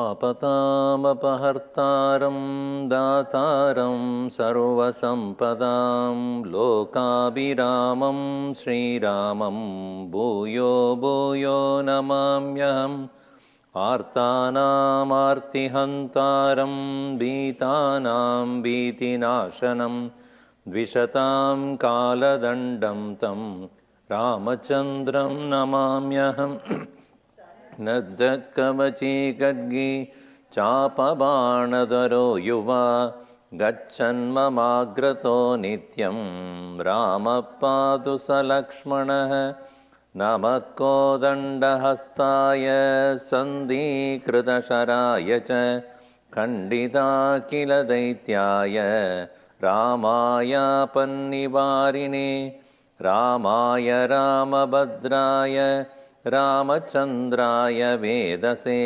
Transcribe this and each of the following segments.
आपतामपहर्तारं दातारं सर्वसम्पदां लोकाभिरामं श्रीरामं भूयो भूयो नमाम्यहम् आर्तानामार्तिहन्तारं भीतानां भीतिनाशनं द्विषतां कालदण्डं तं रामचन्द्रं नमाम्यहम् नद्दकवची खड्गी चापबाणधरो युवा गच्छन्ममाग्रतो नित्यं रामः पातु स लक्ष्मणः नमः कोदण्डहस्ताय सन्धिकृतशराय च खण्डिताखिलदैत्याय रामाय पन्निवारिणे रामाय रामभद्राय रामचन्द्राय वेदसे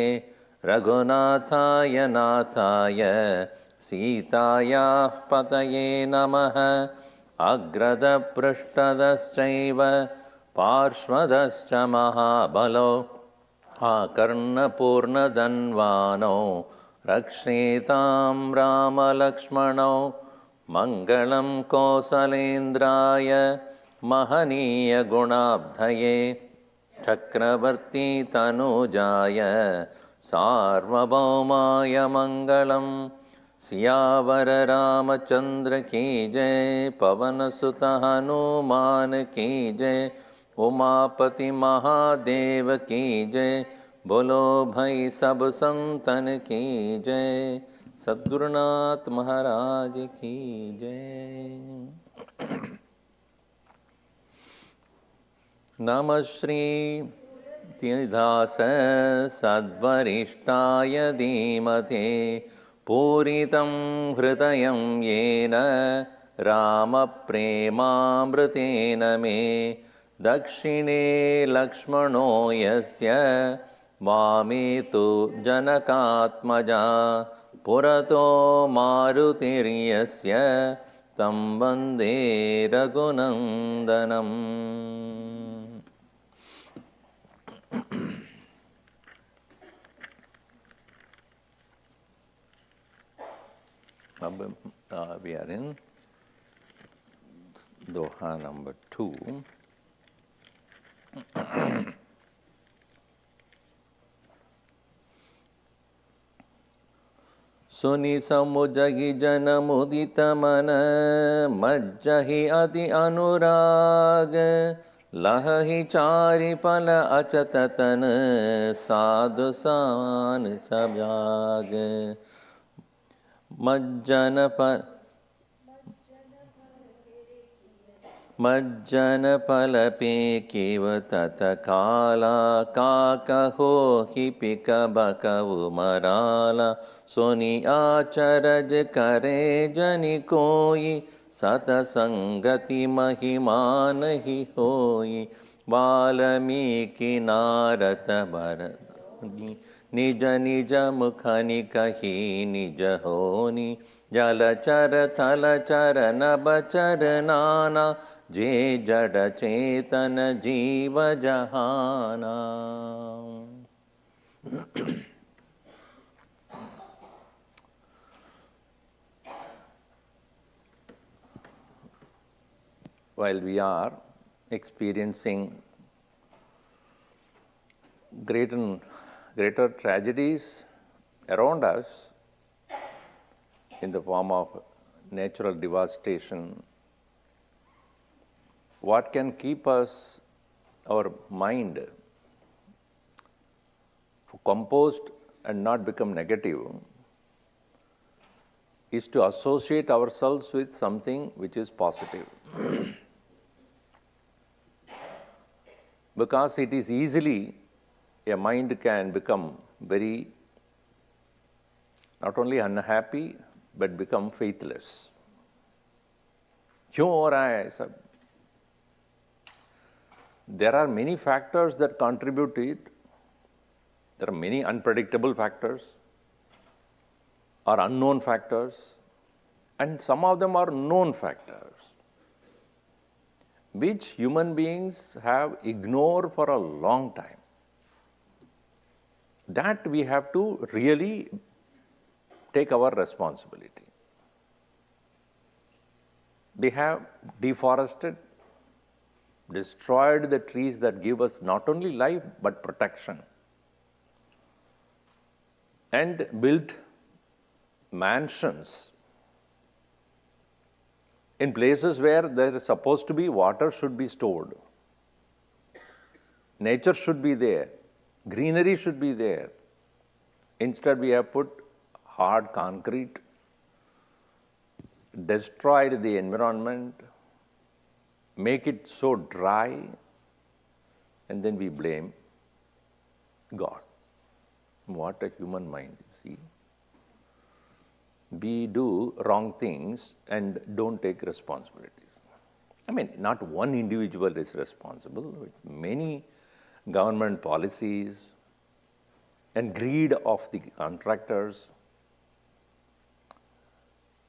रघुनाथाय नाथाय सीतायाः पतये नमः अग्रदपृष्ठदश्चैव पार्श्वदश्च महाबलो आकर्णपूर्णधन्वानो रक्षेतां रामलक्ष्मणौ मङ्गलं कौसलेन्द्राय महनीयगुणाब्धये चक्रवर्ती तनूजाय सार्वभौमाय मङ्गलं सियावर रामचंद्र की जय पवन सुत हनुमान की जय उमापति महादेव की जय बोलो भाई सब संतन की जय सद्गुरुनाथ महाराज की जय। नमः श्री तिदास सद्वरिष्ठाय धीमते पूरितं हृदयं येन रामप्रेमामृतेन मे दक्षिणे लक्ष्मणो यस्य वामे तु जनकात्मजा पुरतो मारुतिर्यस्य तं वन्दे रघुनन्दनम्। We are in Doha number 2. सुनि समुजहि जनमुदित मन मज्जहि अति अनुराग लहहि चारि पल अचततन साधु सान सब्याग मज्जन पलपे किव तत काला काकहो हि पिक बकवु मराला सोनि आचरज करे जनि कोई सतसंगति महिमा नहीं होई वाल्मीकि नारद भरत निज निज मुखनि कही निज होनी जलचर थलचर नभचर नाना जे जड़ चेतन जीव जहाना। While we are experiencing greater tragedies around us in the form of natural devastation. What can keep us, our mind, composed and not become negative is to associate ourselves with something which is positive. Because it is easily, a mind can become very, not only unhappy, but become faithless. There are many factors that contribute to it. There are many unpredictable factors or unknown factors, and some of them are known factors, which human beings have ignored for a long time. That we have to really take our responsibility. They have deforested, destroyed the trees that give us not only life but protection, and built mansions in places where there is supposed to be water should be stored. Nature should be there. Greenery should be there. Instead, we have put hard concrete, destroyed the environment, make it so dry, and then we blame God. What a human mind, see. We do wrong things and don't take responsibilities. I mean, not one individual is responsible. Many government policies and greed of the contractors,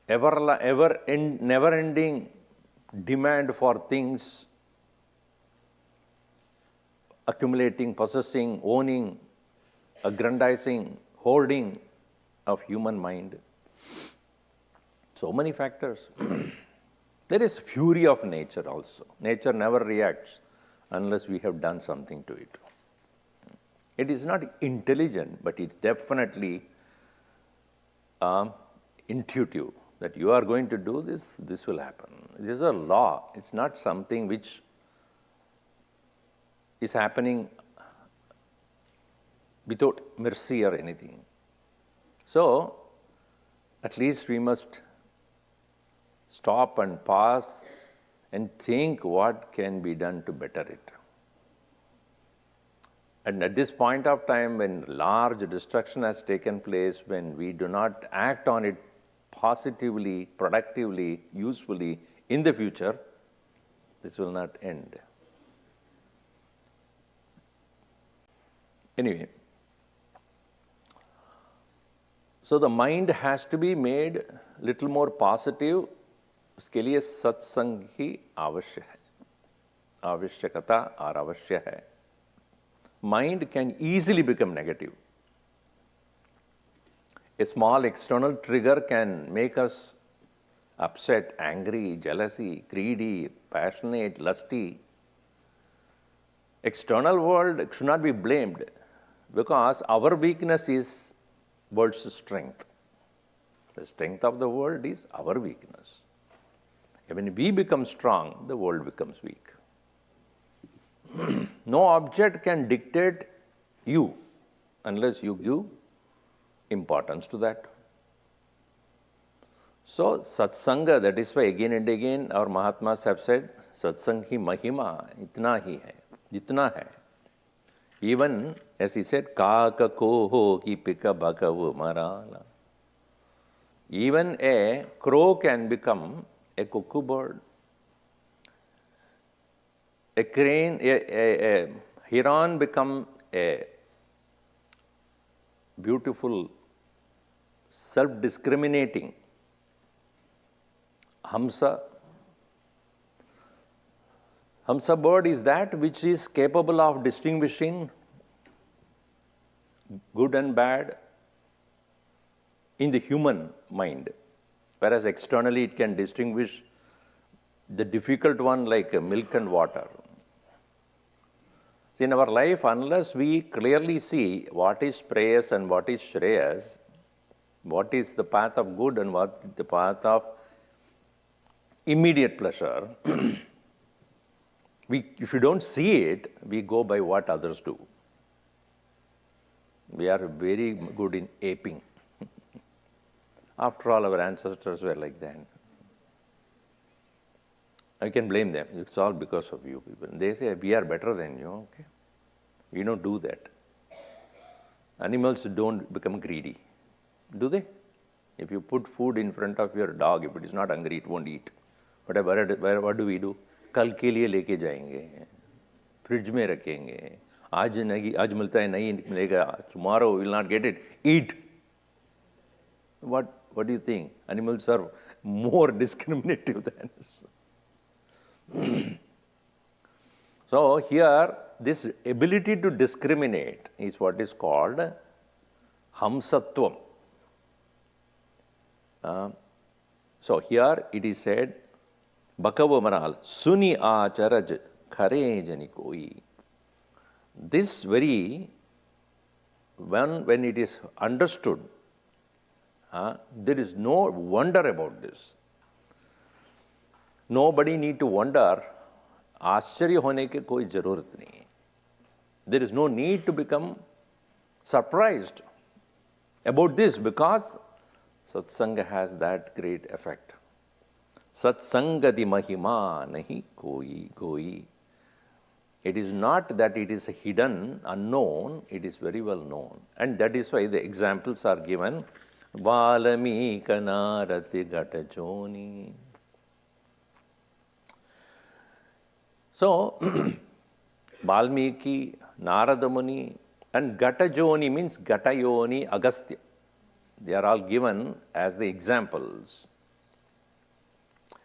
never-ending demand for things, accumulating, possessing, owning, aggrandizing, hoarding of human mind. So many factors. There is fury of nature also. Nature never reacts unless we have done something to it. It is not intelligent, but it's definitely intuitive that you are going to do this, this will happen. This is a law. It's not something which is happening without mercy or anything. So, at least we must stop and pause and think what can be done to better it. And at this point of time, when large destruction has taken place, when we do not act on it positively, productively, usefully in the future, this will not end. Anyway, so the mind has to be made little more positive. उसके लिए सत्संग ही आवश्यक है, आवश्यकता और अवश्य है. Mind can easily become negative. A small external trigger can make us upset, angry, jealousy, greedy, passionate, lusty. External world should not be blamed because our weakness is world's strength. The strength of the world is our weakness. When we become strong, the world becomes weak. No object can dictate you unless you give importance to that. So, satsanga, that is why again and again our Mahatmas have said, satsang hi mahima, itna hi hai, jitna hai. Even as he said, kaka koho ki pika bhakavu marala. Even a crow can become a cuckoo bird. A crane, a heron become a beautiful, self-discriminating hamsa. Hamsa bird is that which is capable of distinguishing good and bad in the human mind, whereas externally it can distinguish the difficult one like milk and water. See, in our life, unless we clearly see what is preyas and what is shreyas, what is the path of good and what is the path of immediate pleasure, if you don't see it, we go by what others do. We are very good in aping. After all, our ancestors were like that. I can blame them. It's all because of you people. They say, we are better than you. Okay. We don't do that. Animals don't become greedy. Do they? If you put food in front of your dog, if it is not hungry, it won't eat. But what do we do? कल के लिए लेके जाएंगे, fridge में रखेंगे, आज मिलता है नहीं मिलेगा, tomorrow we will not get it, eat. What do you think? Animals are more discriminative than us. So here, this ability to discriminate is what is called hamsatvam. So here it is said, Bakavo Maral, Suni Acharaj Khare Jani Koi. This very, when it is understood, there is no wonder about this. Nobody need to wonder, आश्चर्य होने की कोई जरूरत नहीं. There is no need to become surprised about this because satsanga has that great effect. Satsangati mahima nahi koi. It is not that it is hidden, unknown, it is very well known. And that is why the examples are given. Valamika narati gatajoni. So, Valmiki, Narada Muni, and Gatajoni means Gatayoni, Agastya. They are all given as the examples.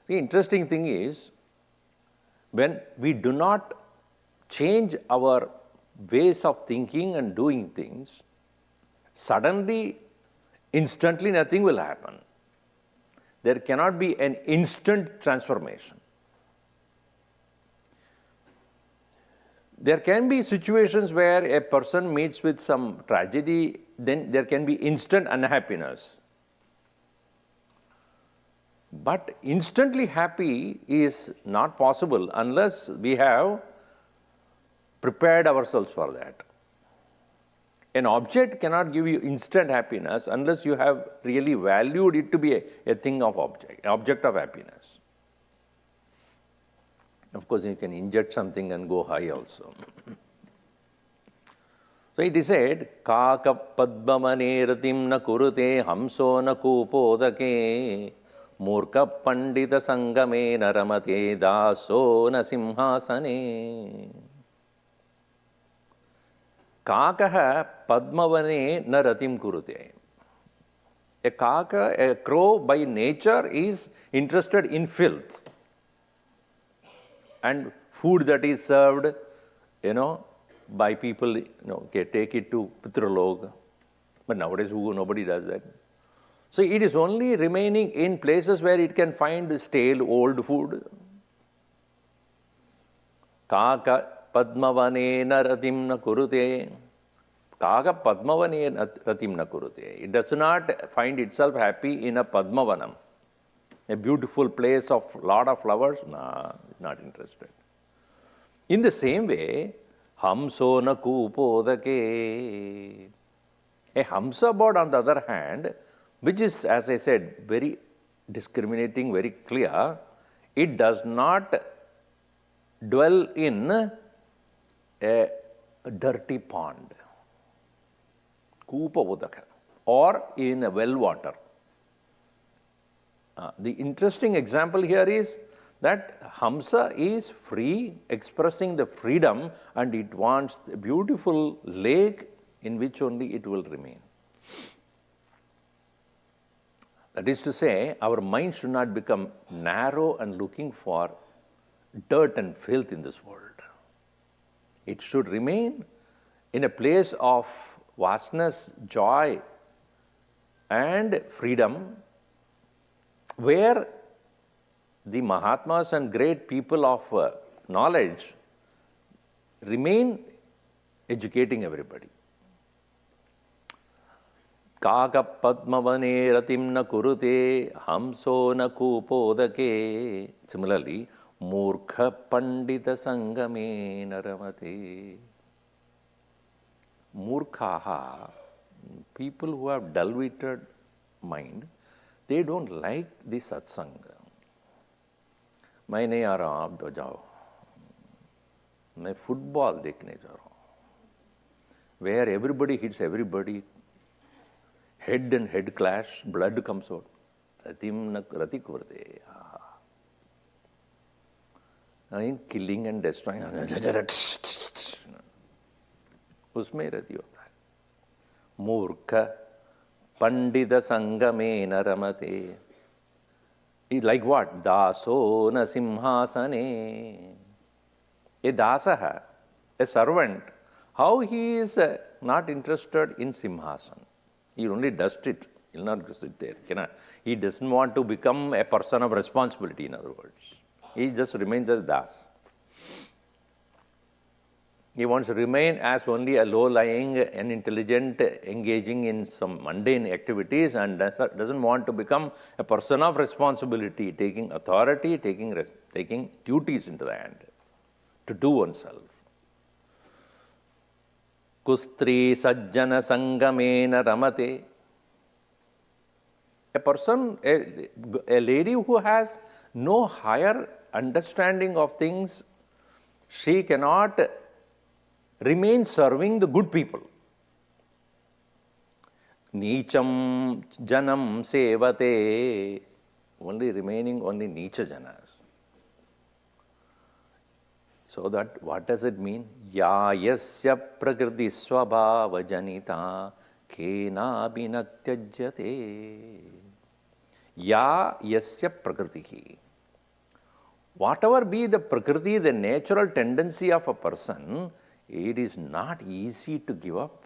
The interesting thing is, when we do not change our ways of thinking and doing things, suddenly, instantly nothing will happen. There cannot be an instant transformation. There can be situations where a person meets with some tragedy, then there can be instant unhappiness. But instantly happy is not possible unless we have prepared ourselves for that. An object cannot give you instant happiness unless you have really valued it to be a thing of object of happiness. Of course, you can inject something and go high also. So it is said, Kaka padmamane ratim na kurute hamso na kupodake murka pandita sangame naramate daso na simhasane. Kakaha padmavane na ratim kurute. A crow by nature is interested in filth. And food that is served, by people, take it to Pitralog. But nowadays, nobody does that. So it is only remaining in places where it can find stale, old food. Kaka padmavane na ratim na kurute. Kaka padmavane na ratim na kurute. It does not find itself happy in a padmavanam. A beautiful place of lot of flowers? Nah, not interested. In the same way, hamso na kupodake. A hamsa bird, on the other hand, which is, as I said, very discriminating, very clear, it does not dwell in a dirty pond, kupodaka, or in a well water. The interesting example here is that Hamsa is free, expressing the freedom, and it wants a beautiful lake in which only it will remain. That is to say, our mind should not become narrow and looking for dirt and filth in this world. It should remain in a place of vastness, joy, and freedom, where the Mahatmas and great people of knowledge remain educating everybody. Kaka padmavane ratim na kurute hamso na kupodake. Similarly, murkha pandita sangame naramate. Murkhaha, people who have dull-witted mind, they don't like the satsanga. मैं नहीं आ रहा, आप जाओ. मैं football देखने जा रहा हूँ. Where everybody hits everybody, head and head clash, blood comes out. Rati kurte. I mean, killing and destroying. उसमें रति होता है. मूर्ख पंडित संगमे न रमते. Like what? Daso na simhasane. A dasaha, a servant, how he is not interested in simhasan. He only does it. He will not sit there. He doesn't want to become a person of responsibility, in other words. He just remains as das. He wants to remain as only a low-lying, unintelligent, engaging in some mundane activities, and doesn't want to become a person of responsibility, taking authority, taking duties into the hand, to do oneself. Kustri sajjana sangamena ramate. A person, a lady who has no higher understanding of things, she cannot remain serving the good people. Nicham janam sevate, only remaining only nicha janas. So that, what does it mean? Ya yasya prakriti swabhava janita kena binatyajyate. Ya yasya prakriti. Whatever be the prakriti, the natural tendency of a person, it is not easy to give up.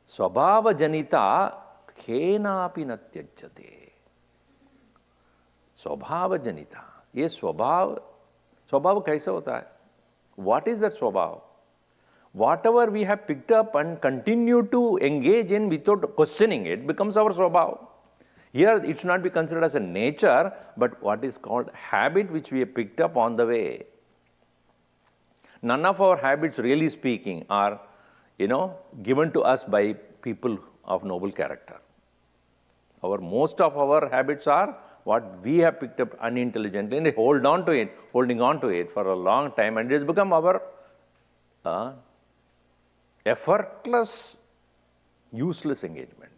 Swabhava janita kenapi natyajyate. Swabhava janita. ये स्वभाव कैसा होता है? What is that स्वभाव? Whatever we have picked up and continue to engage in without questioning it becomes our स्वभाव. Here it should not be considered as a nature, but what is called habit, which we have picked up on the way. None of our habits, really speaking, are, given to us by people of noble character. Most of our habits are what we have picked up unintelligently and holding on to it for a long time, and it has become our effortless, useless engagements.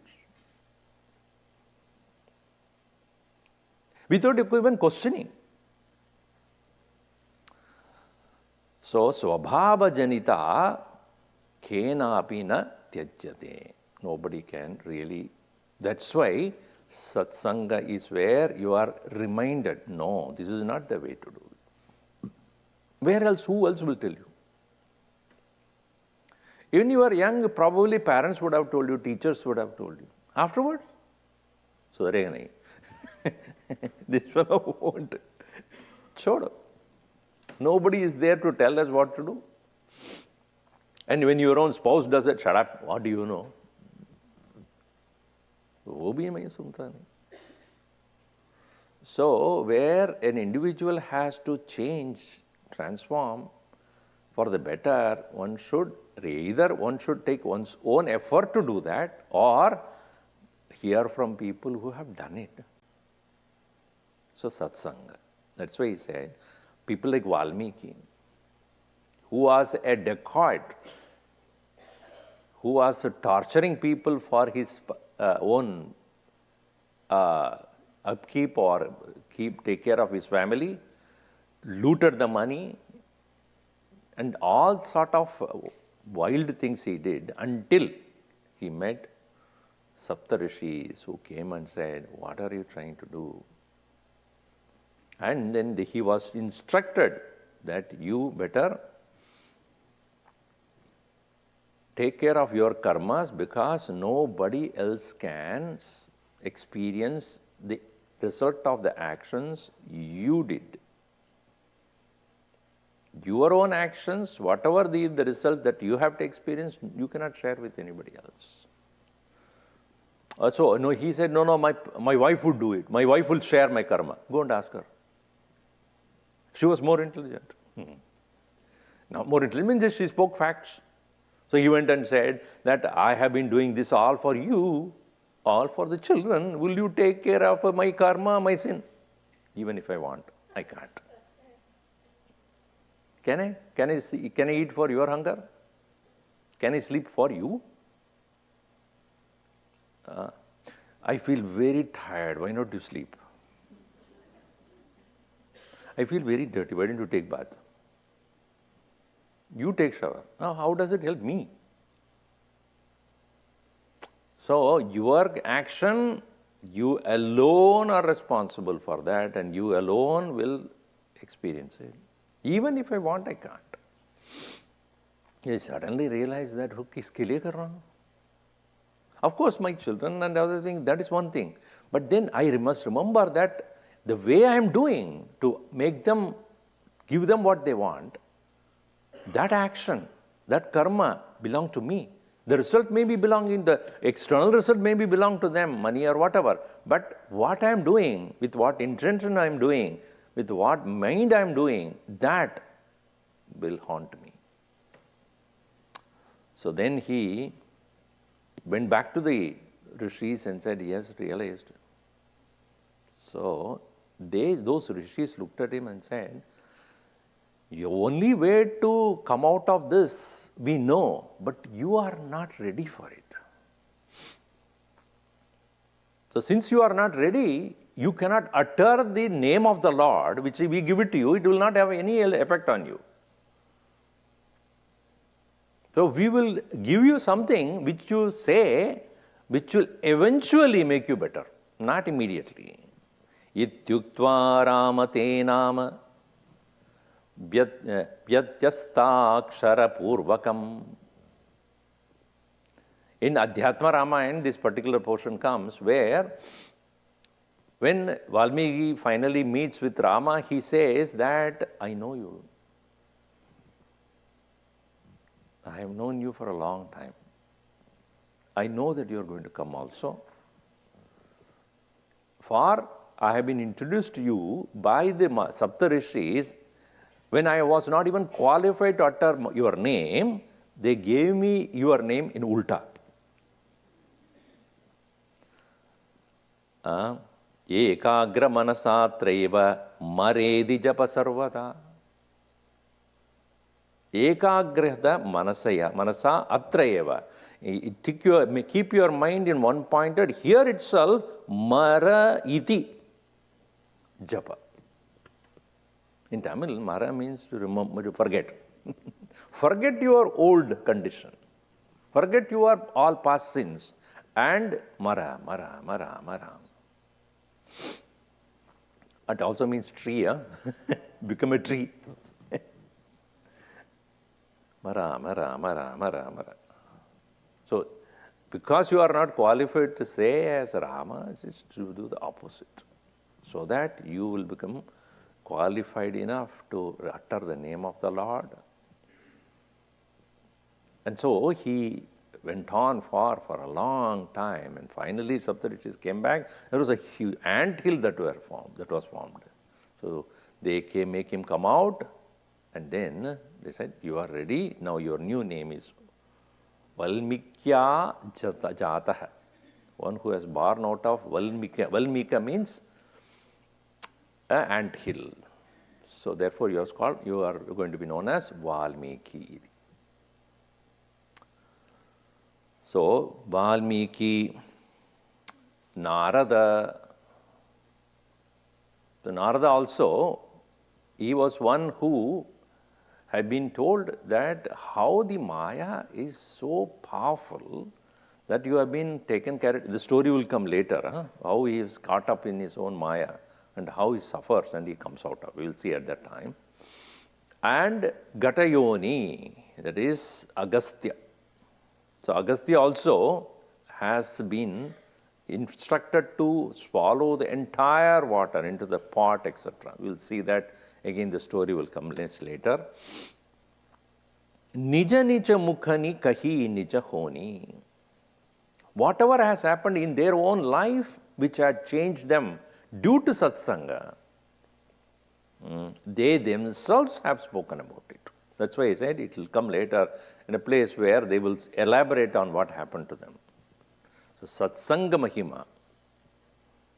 Without even questioning. So, swabhava janita kenapi na tyajyate. Nobody can really. That's why satsanga is where you are reminded, no, this is not the way to do it. Where else? Who else will tell you? When you are young, probably parents would have told you, teachers would have told you. Afterwards, so this fellow won't. Chodo. Nobody is there to tell us what to do. And when your own spouse does it, shut up, what do you know? So, where an individual has to change, transform for the better, one should take one's own effort to do that, or hear from people who have done it. So, satsanga. That's why he said, people like Valmiki, who was a dacoit, who was torturing people for his own upkeep or take care of his family, looted the money, and all sort of wild things he did until he met Saptarishis who came and said, what are you trying to do? And then he was instructed that you better take care of your karmas, because nobody else can experience the result of the actions you did. your own actions, whatever the result that you have to experience, you cannot share with anybody else. So, no, he said, no, my wife would do it. My wife will share my karma. Go and ask her. She was more intelligent. Now, more intelligent means she spoke facts. So he went and said that I have been doing this all for you, all for the children. Will you take care of my karma, my sin? Even if I want, I can't. Can I? Can I eat for your hunger? Can I sleep for you? I feel very tired. Why not you sleep? I feel very dirty. Why don't you take bath? You take shower. Now, how does it help me? So, your action, you alone are responsible for that, and you alone will experience it. Even if I want, I can't. I suddenly realize that, kiske liye kar raha hu? Of course, my children and other things, that is one thing. But then I must remember that the way I am doing to make them, give them what they want, that action, that karma belong to me. The result may be belonging, the external result may be belong to them, money or whatever. But what I am doing, with what intention I am doing, with what mind I am doing, that will haunt me. So then he went back to the rishis and said, he has realized. So those rishis looked at him and said, your only way to come out of this, we know, but you are not ready for it. So since you are not ready, you cannot utter the name of the Lord, which we give it to you, it will not have any effect on you. So we will give you something which you say, which will eventually make you better, not immediately. Ityuktva ramate nama vyatyastakshara purvakam. In Adhyatma Ramayana, this particular portion comes where when Valmiki finally meets with Rama, he says that, I know you. I have known you for a long time. I know that you are going to come also. For I have been introduced to you by the Saptarishis. When I was not even qualified to utter your name, they gave me your name in Ulta. Ekagra manasa traiva maredi japa sarvata. Ekagrahata manasa atrayeva. Keep your mind in one pointed. Here itself, mara iti japa. In Tamil, mara means to remember, to forget. Forget your old condition. Forget your all past sins. And mara. It also means tree, become a tree. Mara. So, because you are not qualified to say as Rama, it's to do the opposite. So that you will become qualified enough to utter the name of the Lord. And so he went on for a long time, and finally Saptarishis came back. There was a huge anthill that was formed. So they make him come out, and then they said, you are ready, now your new name is Valmikya Jataha. One who has born out of Valmika. Valmika means anthill. So therefore you are going to be known as Valmiki. So Valmiki, Narada. So Narada also, he was one who had been told that how the Maya is so powerful that you have been taken care of. The story will come later, how he is caught up in his own Maya and how he suffers and he comes out of. We will see at that time. And Gatayoni, that is Agastya. So Agastya also has been instructed to swallow the entire water into the pot, etc. We'll see that again, the story will come later. Nija nija mukhani kahi nija honi. Whatever has happened in their own life which had changed them due to satsanga, they themselves have spoken about it. That's why I said it will come later in a place where they will elaborate on what happened to them. So, satsanga mahima.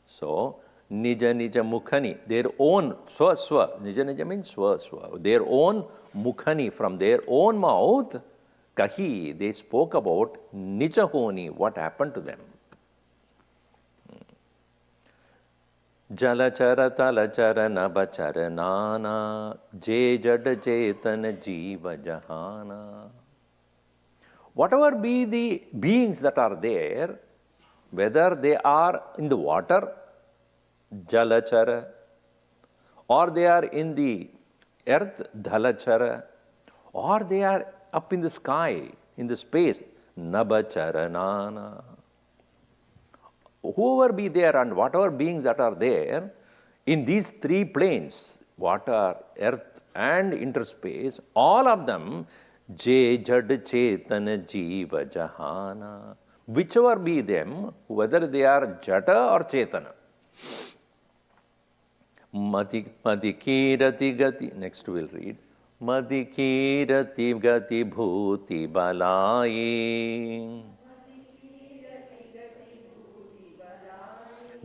So, nija nija mukhani, their own swa, nija nija means swa, their own mukhani, from their own mouth, kahi, they spoke about nija honi, what happened to them. Jalachara talachara nabachara nana, je jad chetan jiva jahana. Whatever be the beings that are there, whether they are in the water, jalachara, or they are in the earth, dhalachara, or they are up in the sky, in the space, nabachara nana. Whoever be there and whatever beings that are there, in these three planes, water, earth and interspace, all of them, je jad chetana jiva jahana. Whichever be them, whether they are jata or chetana. Madhikirati gati, next we'll read. Madhikirati gati bhuti balayi.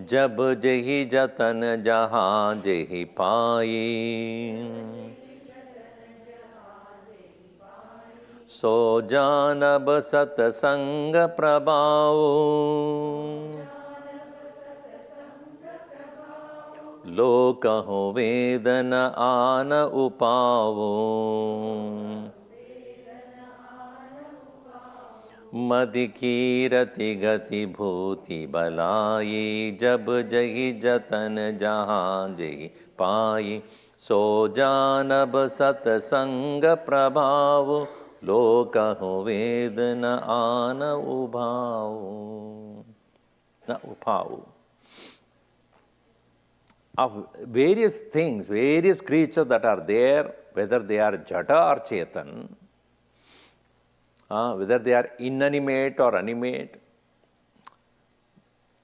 जब जही जतन जहाँ जही पाई, सो जानब सतसंग प्रभाव, लोकहो वेदन आन उपावो। मदिकीरति गति भूति बलाई, जब जही जतन जहाँ जही पाई, सो जानब सतसंग प्रभाव, लोकहो वेद न आन उभाव, न उपाव. Of various things, various creatures that are there, whether they are jata or chetan, whether they are inanimate or animate,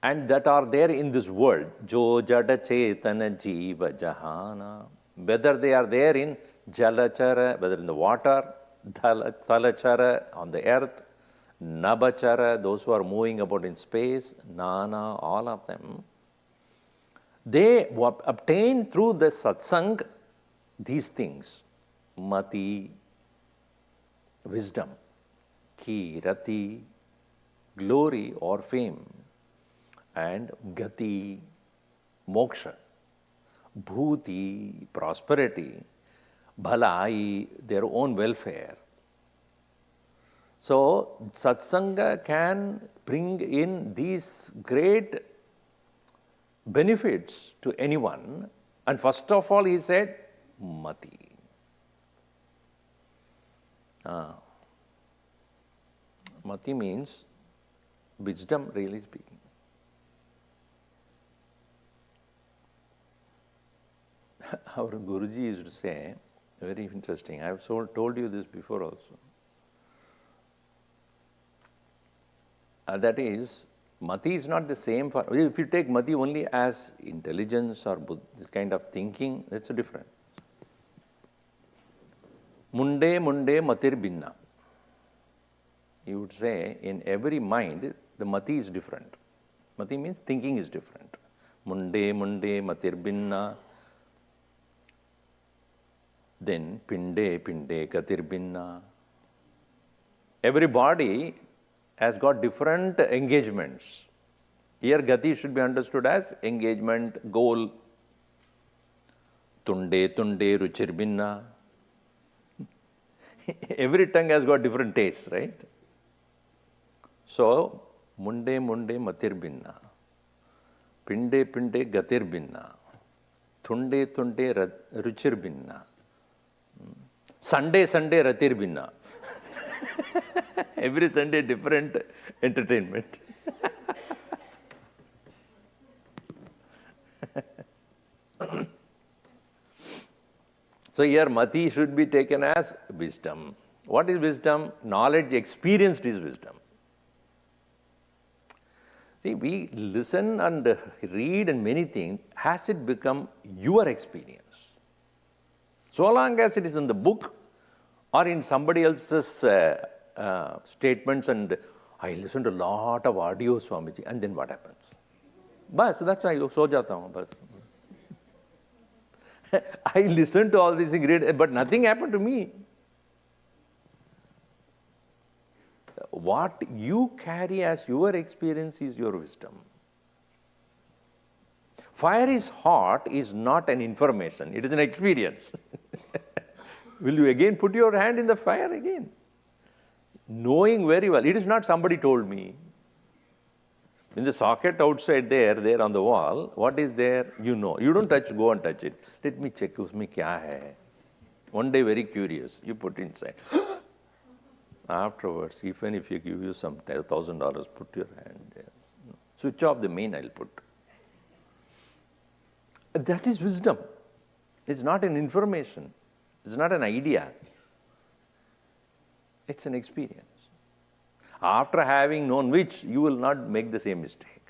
and that are there in this world, jo jada chetana jiva jahana, whether they are there in jalachara, whether in the water, thalachara, on the earth, nabachara, those who are moving about in space, nana, all of them, they obtain through the satsang these things: mati, wisdom; kirati, glory or fame; and gati, moksha; bhuti, prosperity; bhalai, their own welfare. So, satsanga can bring in these great benefits to anyone. And first of all, he said, mati. Mati means wisdom, really speaking. Our Guruji used to say, very interesting, I have told you this before also. That is, mati is not the same for, if you take mati only as intelligence or this kind of thinking, that's different. Munde matir binna. You would say, in every mind, the mati is different. Mati means thinking is different. Munde matir binna. Then pinde katir binna. Every body has got different engagements. Here gati should be understood as engagement, goal. Tunde ruchir binna. Every tongue has got different tastes, right? So, munde matir binna. Pinde gatir binna. Tunde ruchir binna. Sunday ratir binna. Every Sunday different entertainment. So here mati should be taken as wisdom. What is wisdom? Knowledge experienced is wisdom. See, we listen and read and many things. Has it become your experience? So long as it is in the book or in somebody else's statements, and I listen to a lot of audio, Swamiji, and then what happens? Bas, that's why I so jata hu, bas. I listen to all these things, but nothing happened to me. What you carry as your experience is your wisdom. Fire is hot is not an information, it is an experience. Will you again put your hand in the fire again? Knowing very well, it is not somebody told me. In the socket outside there on the wall, what is there? You know. You don't touch, go and touch it. Let me check, usme kya hai? One day very curious, you put inside. Afterwards, even if you give you some $1,000, put your hand there. Switch off the main, I'll put. That is wisdom. It's not an information. It's not an idea. It's an experience. After having known which, you will not make the same mistake.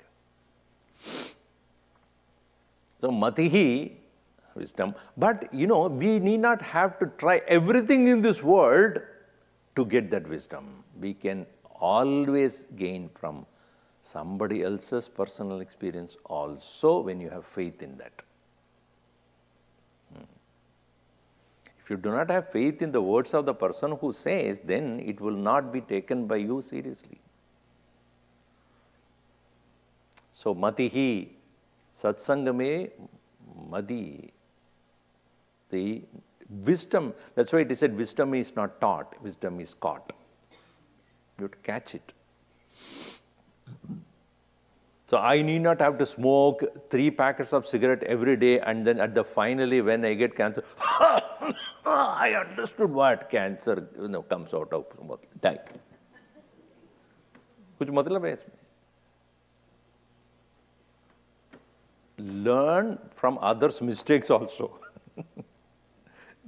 So, matihi, wisdom. But, we need not have to try everything in this world to get that wisdom. We can always gain from somebody else's personal experience also when you have faith in that. If you do not have faith in the words of the person who says, then it will not be taken by you seriously. So, matihi, satsangame madi. The wisdom, that's why it is said wisdom is not taught, wisdom is caught. You have to catch it. So I need not have to smoke 3 packets of cigarette every day, and then at the finally when I get cancer, I understood what cancer comes out of smoke. Die. कुछ मतलब है इसमें? Learn from others' mistakes also.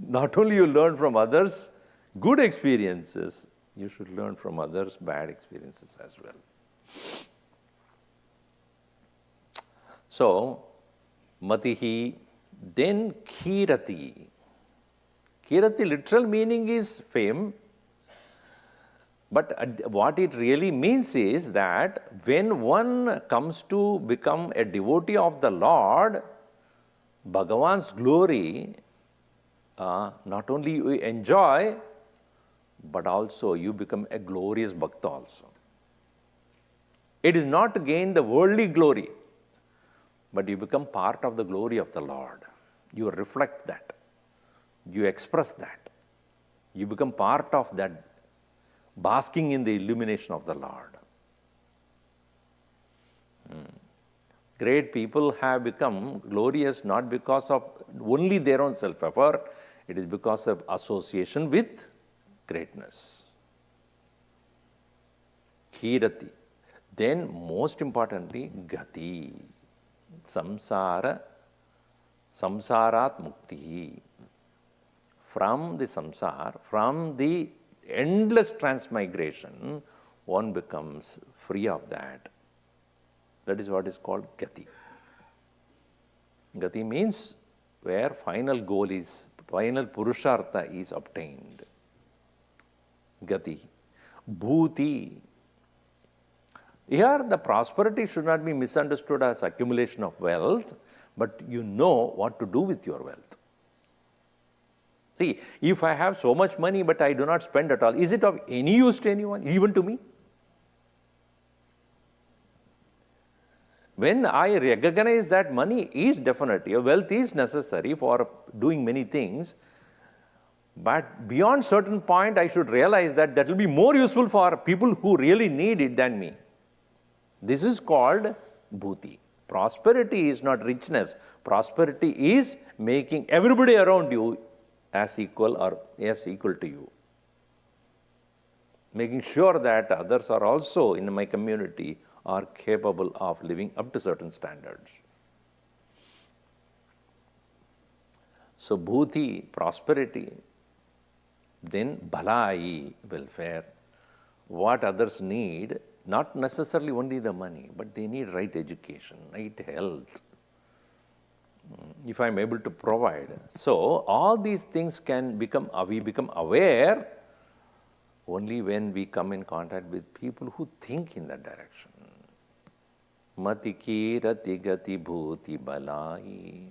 Not only you learn from others' good experiences, you should learn from others' bad experiences as well. So, matihi, then kirati. Kirati, literal meaning is fame, but what it really means is that when one comes to become a devotee of the Lord, Bhagavan's glory, not only you enjoy, but also you become a glorious bhakta also. It is not to gain the worldly glory, but you become part of the glory of the Lord. You reflect that. You express that. You become part of that, basking in the illumination of the Lord. Great people have become glorious not because of only their own self-effort, it is because of association with greatness. Kirati. Then, most importantly, gati. Samsarat mukti. From the samsara, from the endless transmigration, one becomes free of that. That is what is called gati. Gati means where final goal is, final purushartha is obtained. Gati. Bhuti. Here the prosperity should not be misunderstood as accumulation of wealth, but you know what to do with your wealth. See, if I have so much money but I do not spend at all, is it of any use to anyone, even to me? When I recognize that money is definitely, wealth is necessary for doing many things, but beyond certain point I should realize that that will be more useful for people who really need it than me. This is called bhuti. Prosperity is not richness. Prosperity is making everybody around you as equal or as equal to you. Making sure that others are also in my community are capable of living up to certain standards. So bhuti, prosperity, then bhalai, welfare. What others need, not necessarily only the money, but they need right education, right health. If I am able to provide. So all these things can become, we become aware only when we come in contact with people who think in that direction. Mati ki rati gati bhuti balai.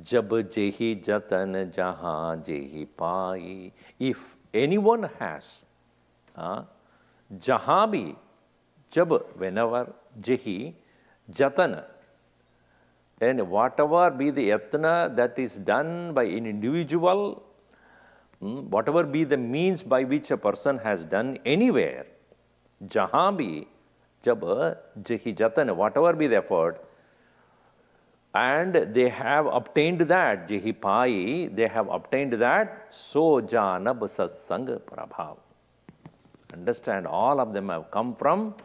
Jab jehi jatan jahan jehi pai. If anyone has, jahan bhi, jab, whenever, jehi, jatan, and whatever be the yatna that is done by an individual, whatever be the means by which a person has done anywhere, jahan bhi, jab, jehi jatan, whatever be the effort, and they have obtained that, jehi pai, they have obtained that, so janab satsang prabhav. Understand, all of them have come from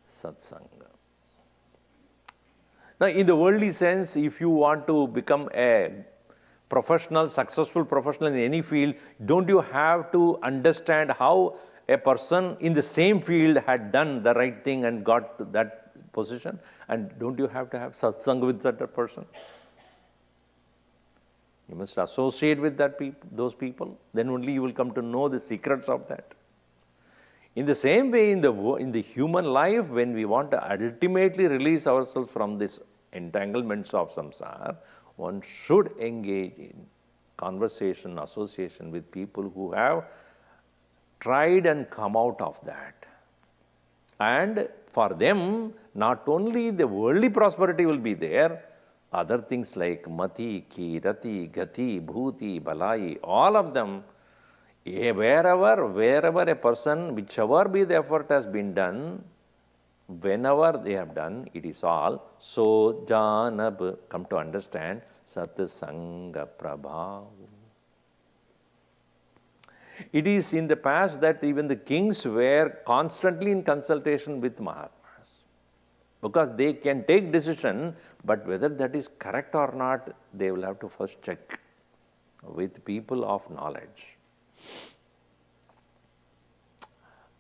satsang. Now, in the worldly sense, if you want to become a professional, successful professional in any field, don't you have to understand how a person in the same field had done the right thing and got to that position? And don't you have to have satsang with that person? You must associate with those people. Then only you will come to know the secrets of that. In the same way, in the human life, when we want to ultimately release ourselves from this entanglements of samsara, one should engage in conversation, association with people who have tried and come out of that. And for them, not only the worldly prosperity will be there, other things like mati, ki, rati, gati, bhuti, balai, all of them, wherever a person, whichever be the effort has been done, whenever they have done, it is all, so janab, come to understand, sat sangha prabhav. It is in the past that even the kings were constantly in consultation with Mahatmas, because they can take decision, but whether that is correct or not, they will have to first check with people of knowledge.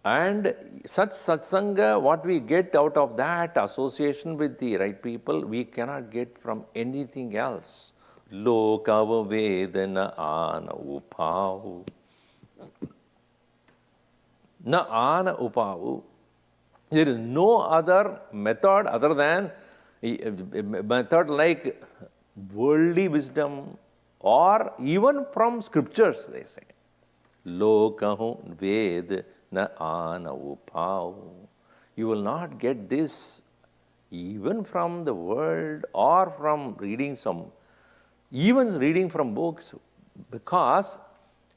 And such satsanga, what we get out of that association with the right people, we cannot get from anything else. Lokava vedana ana upavu. Na ana upavu. There is no other method other than a method like worldly wisdom, or even from scriptures, they say. Lokahu ved na ana upav. You will not get this even from the world or from reading even reading from books, because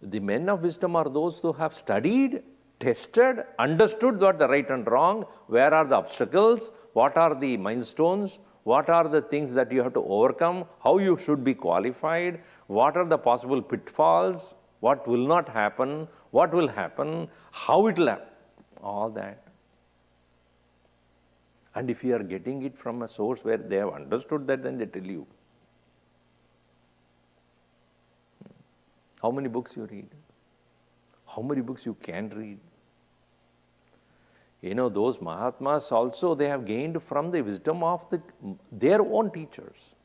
the men of wisdom are those who have studied, tested, understood what the right and wrong, where are the obstacles, what are the milestones, what are the things that you have to overcome, how you should be qualified, what are the possible pitfalls, what will not happen, what will happen, how it will happen, all that. And if you are getting it from a source where they have understood that, then they tell you. How many books you read? How many books you can read? You know, those Mahatmas also, they have gained from the wisdom of their own teachers.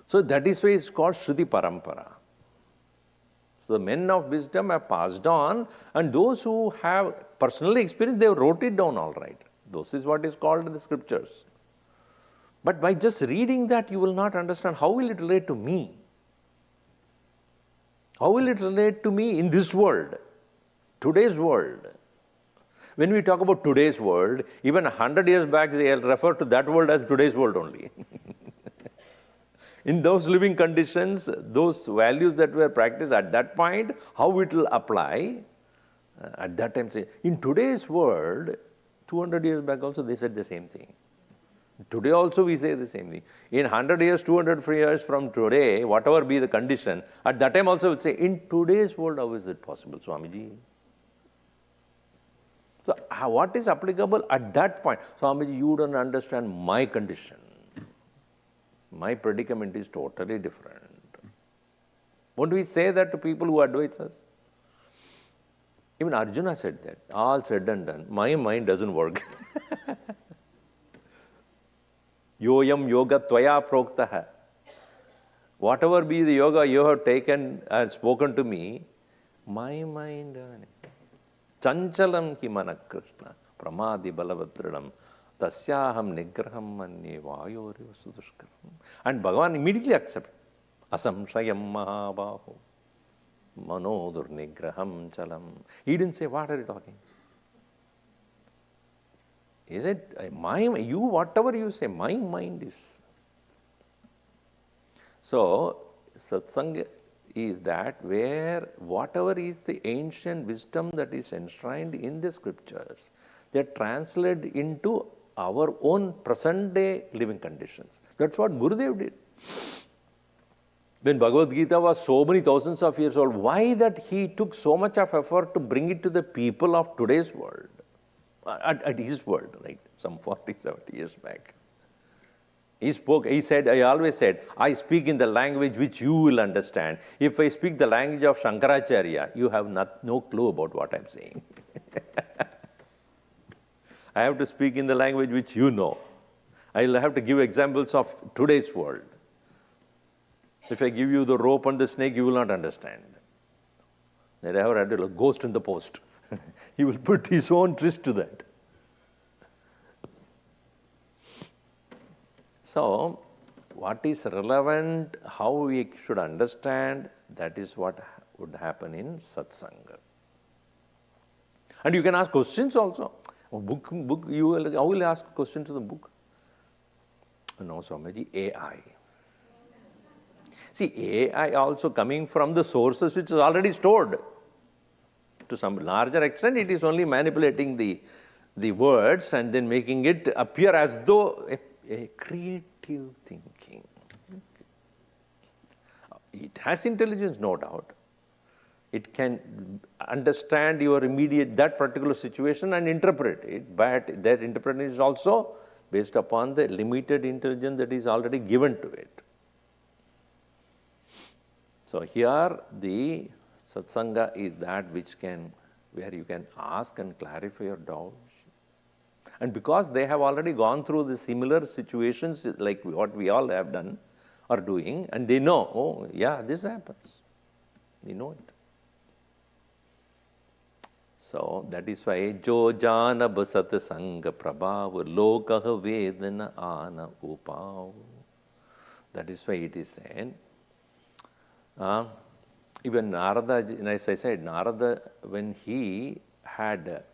So that is why it's called Shruti Parampara. So the men of wisdom have passed on, and those who have personally experienced, they wrote it down all right. This is what is called in the scriptures. But by just reading that, you will not understand how will it relate to me. How will it relate to me in this world, today's world? When we talk about today's world, even 100 years back, they refer to that world as today's world only. In those living conditions, those values that were practiced at that point, how it will apply at that time. Say, in today's world, 200 years back also they said the same thing. Today also we say the same thing. In 100 years, 200 years from today, whatever be the condition, at that time also we say, in today's world, how is it possible, Swamiji? So what is applicable at that point? Swamiji, you don't understand my condition. My predicament is totally different. Won't we say that to people who advise us? Even Arjuna said that. All said and done, my mind doesn't work. Yoyam yoga tvaya proktaha. Whatever be the yoga you have taken and spoken to me, my mind, chanchalam hi mana Krishna, pramadi balavadridam, tasyaham nigraham manye vayoriva sudushkaram. And Bhagavan immediately accepted. Asamshayam mahabaho, manodur nigraham chalam. He didn't say, what are you talking? He said, you, whatever you say, my mind is. So, satsanga is that where whatever is the ancient wisdom that is enshrined in the scriptures, they are translated into our own present day living conditions. That's what Gurudev did. When Bhagavad Gita was so many thousands of years old, why that he took so much of effort to bring it to the people of today's world, at his world, right, some 40, 70 years back. He said, I always said, I speak in the language which you will understand. If I speak the language of Shankaracharya, you have no clue about what I'm saying. I have to speak in the language which you know. I'll have to give examples of today's world. If I give you the rope and the snake, you will not understand. They ever had a ghost in the post. He will put his own twist to that. So, what is relevant, how we should understand, that is what would happen in satsanga. And you can ask questions also. How will ask questions to the book? No, Swamiji, AI. See, AI also coming from the sources which is already stored. To some larger extent, it is only manipulating the words and then making it appear as though a creative thinking. It has intelligence, no doubt. It can understand your that particular situation and interpret it, but that interpretation is also based upon the limited intelligence that is already given to it. So here the satsanga is that where you can ask and clarify your doubts. And because they have already gone through the similar situations like what we all have done or doing, and they know, oh yeah, this happens. They know it. So that is why Jo Jana Basat Sangha Prabhav Lokaha Vedana Ana Upav. That is why it is said. Even Narada, as I said, Narada, when he had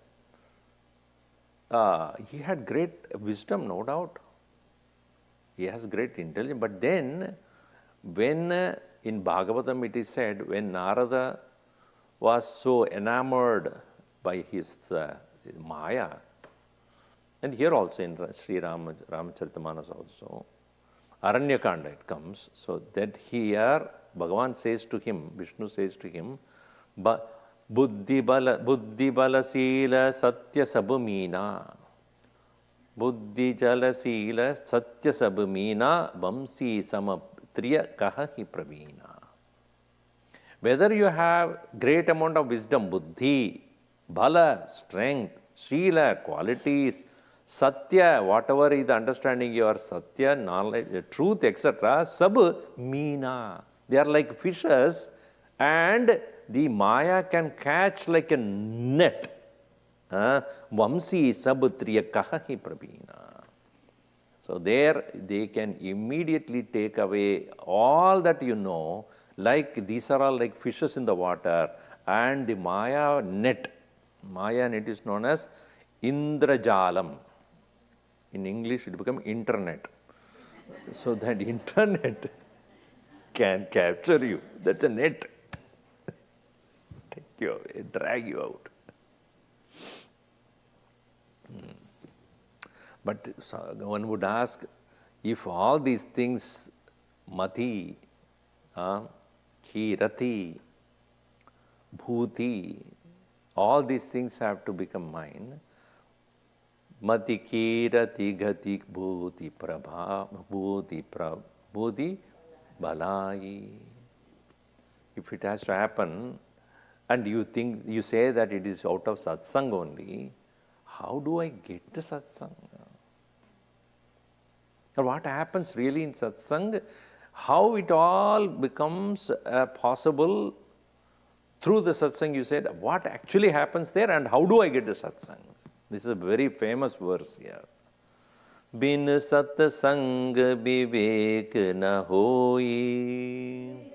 great wisdom, no doubt. He has great intelligence. But then, when in Bhagavatam it is said, when Narada was so enamored by his Maya, and here also in Sri Ramacharitmanas also, Aranyakanda it comes, so that here Bhagavan says to him, Vishnu says to him, Buddhi bala sila satya sabumina. Buddhi jala sila satya sabumina vamsi samatriya kahahi pravina. Whether you have great amount of wisdom, buddhi, bala, strength, sila, qualities, satya, whatever is the understanding your satya, knowledge, truth, etc., sab meena. They are like fishes, and the Maya can catch like a net. Vamsi sabutriya kahahi prabhina. So there they can immediately take away all that you know, like these are all like fishes in the water, and the Maya net is known as Indrajalam. In English it becomes internet. So that internet can capture you. That's a net. Take you away, drag you out. But one would ask, if all these things, mati, kirati, bhuti, all these things have to become mine. Mati kirati gati bhuti prabha, bhuti Buddhi balai. If it has to happen, and you say that it is out of satsang only, how do I get the satsang? Or what happens really in satsang? How it all becomes possible through the satsang? You said, what actually happens there and how do I get the satsang? This is a very famous verse here. Bin satsang vivek na hoi,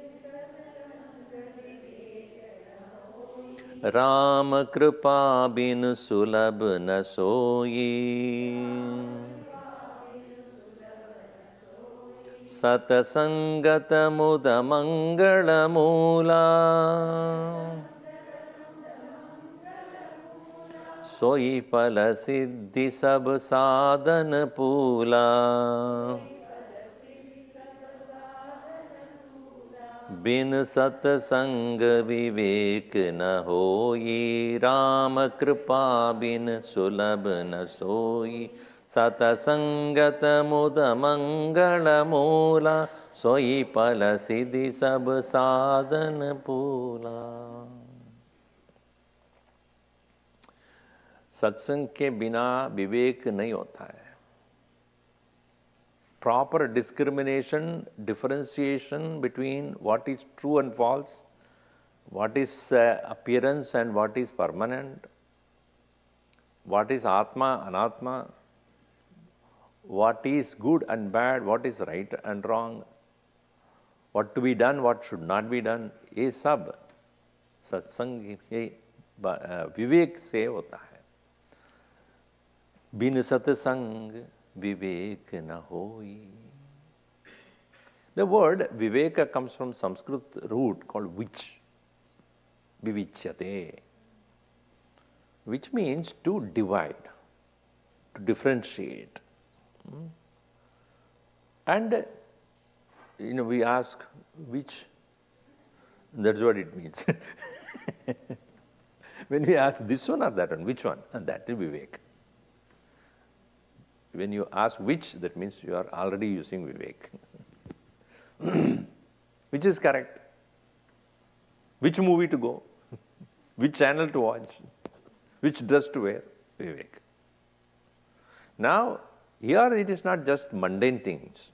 Ram kripa bin sulabh na soyi. Satasangat muda mangala moola, Soi pala siddhi sab sadhan poola. Bin satsang vivek na hoi, Ram kripa bin sulabh na soyi. Satasangat muda mangala moola, Soi pala siddhi sab sadhan poola. सत्संग के बिना विवेक नहीं होता है. Proper discrimination, differentiation between what is true and false, what is appearance and what is permanent, what is Atma, Anatma, what is good and bad, what is right and wrong, what to be done, what should not be done, ये सब सत्संग के विवेक से होता है. बिन सत्संग विवेक न होई. The word viveka comes from Sanskrit root called which, vivichyate, which means to divide, to differentiate. And we ask which, that's what it means. When we ask this one or that one, which one? And that is vivek. When you ask which, that means you are already using vivek. Which is correct? Which movie to go? Which channel to watch? Which dress to wear? Vivek. Now, here it is not just mundane things.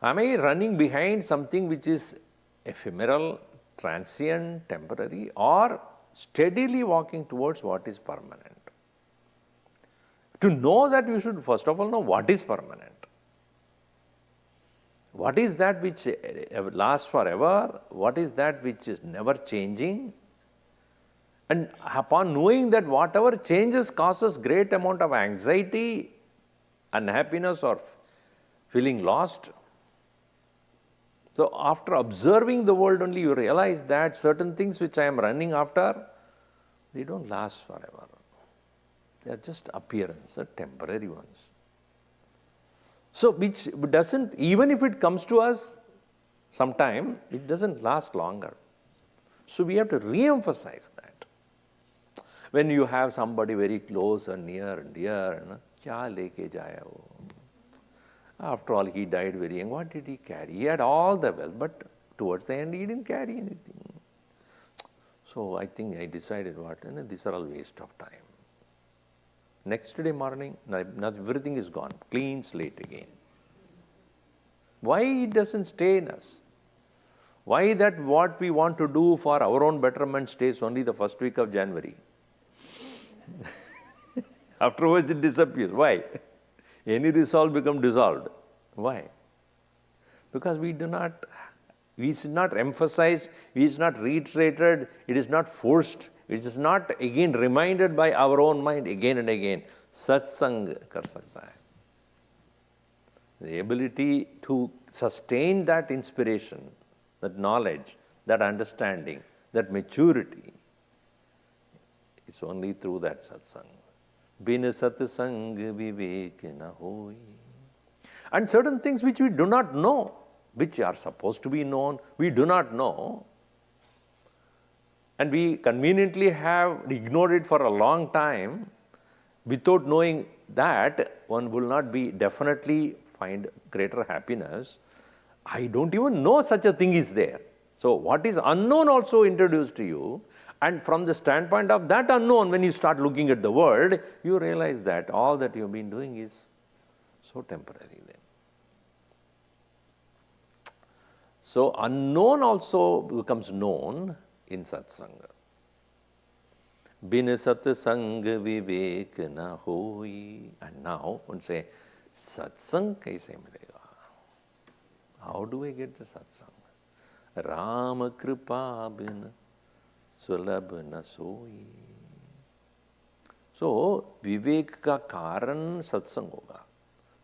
Am I running behind something which is ephemeral, transient, temporary, or steadily walking towards what is permanent? To know that, you should first of all know what is permanent. What is that which lasts forever? What is that which is never changing? And upon knowing that whatever changes causes great amount of anxiety, unhappiness, or feeling lost. So after observing the world only, you realize that certain things which I am running after, they don't last forever. They are just appearance, temporary ones. So which doesn't, even if it comes to us sometime, it doesn't last longer. So we have to re-emphasize that. When you have somebody very close and near and dear, kya leke jaya wo? After all, he died very young. What did he carry? He had all the wealth, but towards the end, he didn't carry anything. So I think I decided these are all waste of time. Next day morning, everything is gone, clean slate again. Why it doesn't stay in us? Why that what we want to do for our own betterment stays only the first week of January? Afterwards it disappears. Why? Any resolve becomes dissolved. Why? Because we is not emphasized, we is not reiterated, it is not forced, it is not again reminded by our own mind again and again. Satsang kar sakta hai. The ability to sustain that inspiration, that knowledge, that understanding, that maturity, it's only through that satsang. Bin satsang vivek na hoi. And certain things which we do not know, which are supposed to be known, we do not know. And we conveniently have ignored it for a long time. Without knowing that, one will not be definitely find greater happiness, I don't even know such a thing is there. So what is unknown also introduced to you, and from the standpoint of that unknown, when you start looking at the world, you realize that all that you've been doing is so temporary then. So unknown also becomes known in satsanga. Bin satsang vivek na hoi. And now one say, satsang kaise milega? How do I get the satsang? Rama kripa bin sulabh na soi. So विवेक का कारण सत्संग होगा,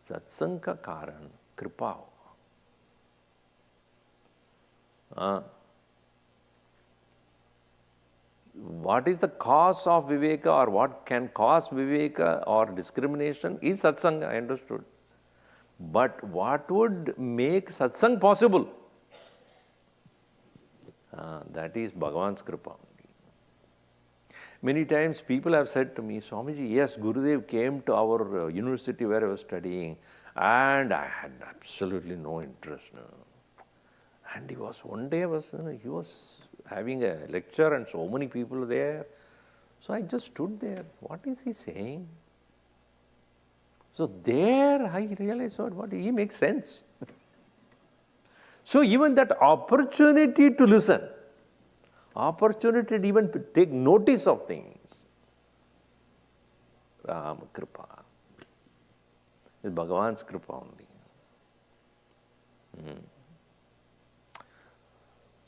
सत्संग का कारण कृपा होगा. What is the cause of viveka, or what can cause viveka or discrimination is satsang, I understood. But what would make satsang possible? That is Bhagavan's kripa. Many times people have said to me, Swamiji, yes, Gurudev came to our university where I was studying, and I had absolutely no interest. And he was, one day he was having a lecture and so many people there. So I just stood there. What is he saying? So there I realized what he makes sense. So even that opportunity to listen, opportunity to even take notice of things, Ram Kripa, is Bhagavan's Kripa only.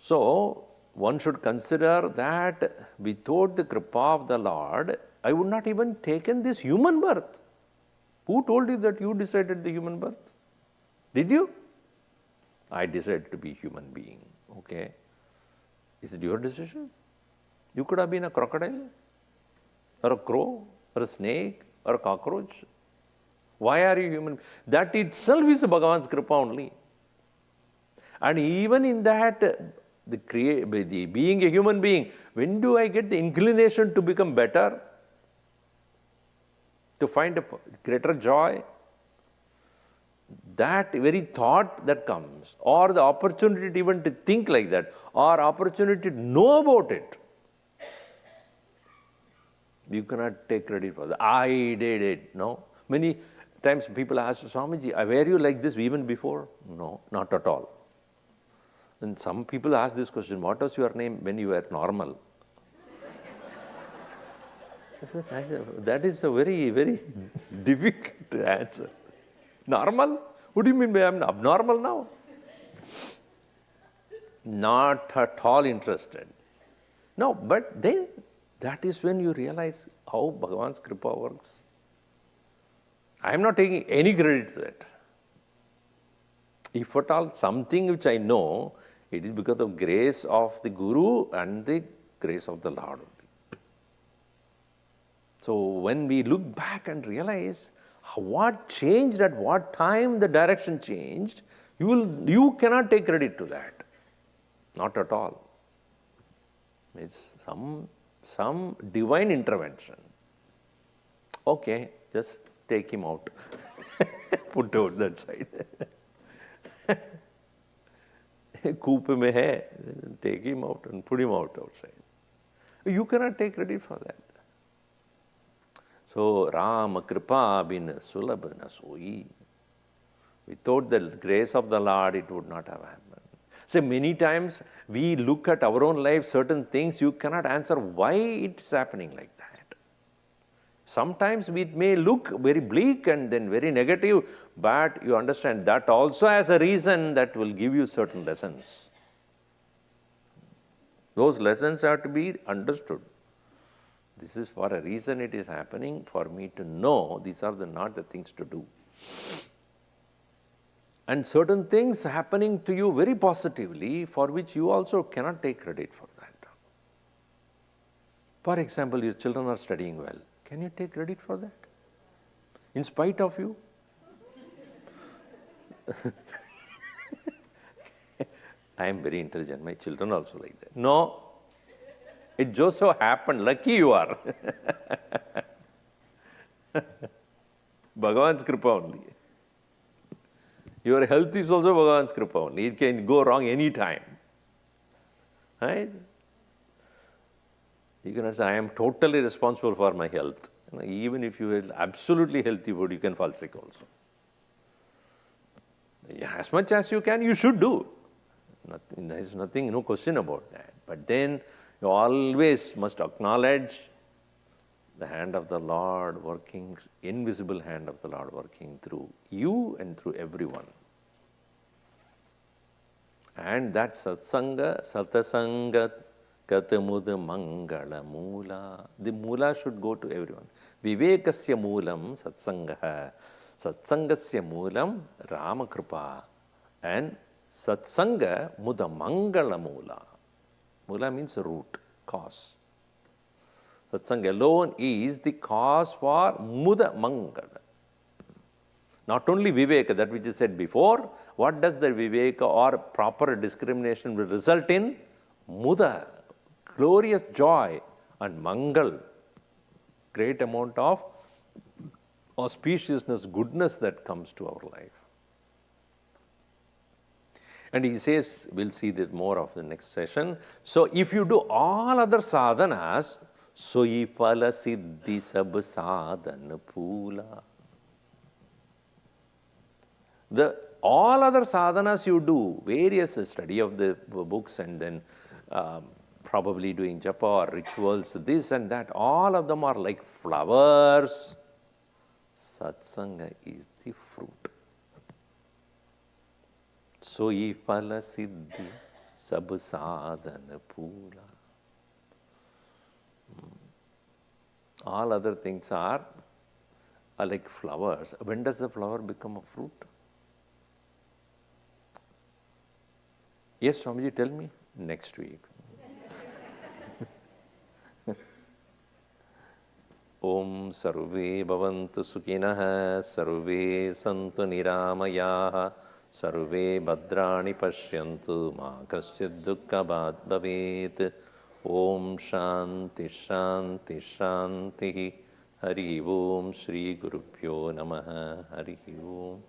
So one should consider that without the Kripa of the Lord, I would not even taken this human birth. Who told you that you decided the human birth? Did you? I decided to be human being. Okay. Is it your decision? You could have been a crocodile, or a crow, or a snake, or a cockroach. Why are you human? That itself is Bhagavan's Kripa only. And even in that, the being a human being, when do I get the inclination to become better? To find a greater joy? That very thought that comes, or the opportunity even to think like that, or opportunity to know about it, you cannot take credit for that. I did it. No. Many times people ask, Swamiji, were you like this even before? No, not at all. And some people ask this question, what was your name when you were normal? That is a very, very difficult answer. Normal? What do you mean by I'm abnormal now? Not at all interested. No, but then that is when you realize how Bhagavan's Kripa works. I am not taking any credit to that. If at all something which I know, it is because of grace of the Guru and the grace of the Lord. So when we look back and realize what changed at what time, the direction changed, you cannot take credit to that. Not at all. It's some divine intervention. Okay, just take him out. Put out that side. Coupe mein hai, take him out and put him outside. You cannot take credit for that. So, Rama Kripa bin sulabh na soi. Without the grace of the Lord, it would not have happened. So, many times we look at our own life, certain things, you cannot answer why it's happening like that. Sometimes it may look very bleak and then very negative, but you understand that also has a reason that will give you certain lessons. Those lessons have to be understood. This is for a reason it is happening, for me to know these are not the things to do. And certain things happening to you very positively, for which you also cannot take credit for that. For example, your children are studying well. Can you take credit for that? In spite of you? I am very intelligent. My children also like that. No. It just so happened. Lucky you are. Bhagavan's Kripa only. Your health is also Bhagavan's kripa only. It can go wrong any time. Right? You cannot say, I am totally responsible for my health. Even if you are absolutely healthy food, you can fall sick also. As much as you can, you should do. There is nothing, no question about that. But then you always must acknowledge the hand of the Lord working, invisible hand of the Lord working through you and through everyone. And that satsanga, satasanga, katamuda mangala moola. The moola should go to everyone. Vivekasya moolam satsangaha. Satsangasya moolam Ramakripa. And satsanga muda mangala moola. Moola means root, cause. Satsanga alone is the cause for muda mangala. Not only viveka, that which is said before, what does the viveka or proper discrimination will result in? Muda, glorious joy, and mangal, great amount of auspiciousness, goodness that comes to our life. And he says, we'll see this more of the next session. So if you do all other sadhanas, soi phala siddhi sab sadhana poola. All other sadhanas you do, various study of the books and then probably doing japa or rituals, this and that, all of them are like flowers. Satsanga is the fruit. Soi phala siddhi sab sadhana poola. All other things are like flowers. When does the flower become a fruit? Yes, Swamiji, tell me. Next week. Om sarve bhavantu sukhinah, sarve santu niramayaha, sarve bhadrani pashyantu, ma kaschid dukkha bhavet. Om shanti shanti shanti. Hari Om Shri Gurubhyo Namaha. Hari Om.